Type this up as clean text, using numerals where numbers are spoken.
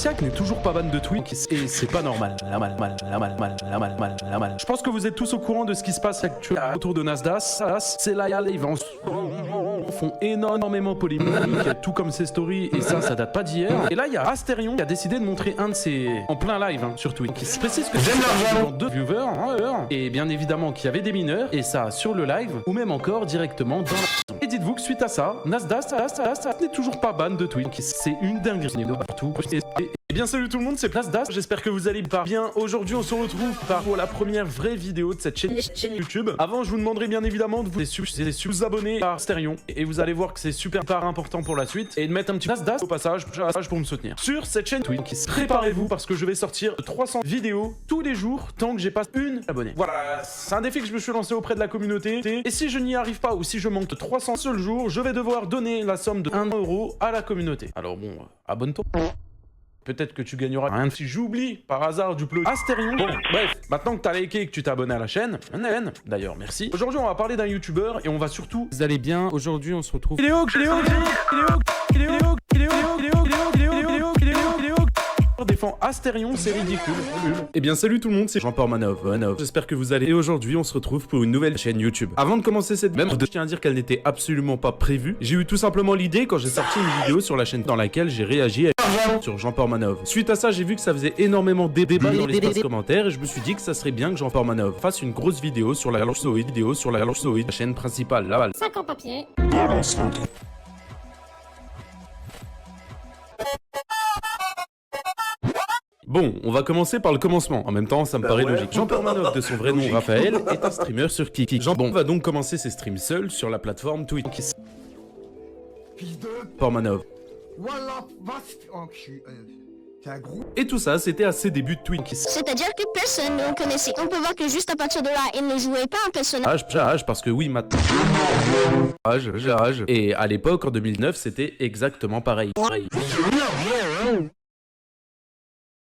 Siak n'est toujours pas ban de Twitch et c'est pas normal. La mal. Je pense que vous êtes tous au courant de ce qui se passe actuellement autour de Nasdaq. C'est là, ils font énormément polémique, tout comme ses stories, et ça date pas d'hier. Et là, il y a Asterion qui a décidé de montrer un de ses en plein live sur Twitch. Qui se précise que j'aime l'argent de viewers, et bien évidemment qu'il y avait des mineurs, et ça sur le live, ou même encore directement dans la... Et dites-vous que suite à ça, Nasdaq n'est toujours pas ban de Twitch. C'est une dinguerie de partout. Et bien salut tout le monde, c'est Nasdaq, j'espère que vous allez bien. Aujourd'hui on se retrouve pour la première vraie vidéo de cette chaîne YouTube. Avant je vous demanderai bien évidemment de vous abonner à Asterion, et vous allez voir que c'est super important pour la suite, et de mettre un petit Nasdaq au passage pour me soutenir. Sur cette chaîne Twitch, préparez-vous parce que je vais sortir 300 vidéos tous les jours tant que j'ai pas une abonnée. Voilà, c'est un défi que je me suis lancé auprès de la communauté, et si je n'y arrive pas ou si je manque de 300 seuls jours, je vais devoir donner la somme de 1 euro à la communauté. Alors bon, abonne-toi. Peut-être que tu gagneras rien si j'oublie par hasard du plot Asterion. Bon, bref, maintenant que t'as liké et que tu t'es abonné à la chaîne, d'ailleurs, merci. Aujourd'hui, on va parler d'un youtubeur et on va surtout... Vous allez bien, aujourd'hui, on se retrouve... défend Asterion, c'est ridicule. Eh bien salut tout le monde, c'est Jean-Paul Manov. J'espère que vous allez. Et aujourd'hui on se retrouve pour une nouvelle chaîne YouTube. Avant de commencer cette même, je tiens à dire qu'elle n'était absolument pas prévue. J'ai eu tout simplement l'idée quand j'ai sorti une vidéo sur la chaîne dans laquelle j'ai réagi sur Jean-Paul Manov. Suite à ça, j'ai vu que ça faisait énormément de débats dans l'espace commentaire et je me suis dit que ça serait bien que Jean-Paul Manov fasse une grosse vidéo sur la la chaîne principale. Là, 50 papiers. Bon, on va commencer par le commencement. En même temps, ça me paraît logique. Jean-Paul Manov, de son vrai nom Raphaël, est un streamer sur Kiki. Jean-Paul va donc commencer ses streams seul sur la plateforme Twitch. Manov. Et tout ça, c'était à ses débuts de Twitch. C'est-à-dire que personne ne le connaissait. On peut voir que juste à partir de là, il ne jouait pas un personnage. Parce que oui, maintenant... Et à l'époque, en 2009, c'était exactement pareil.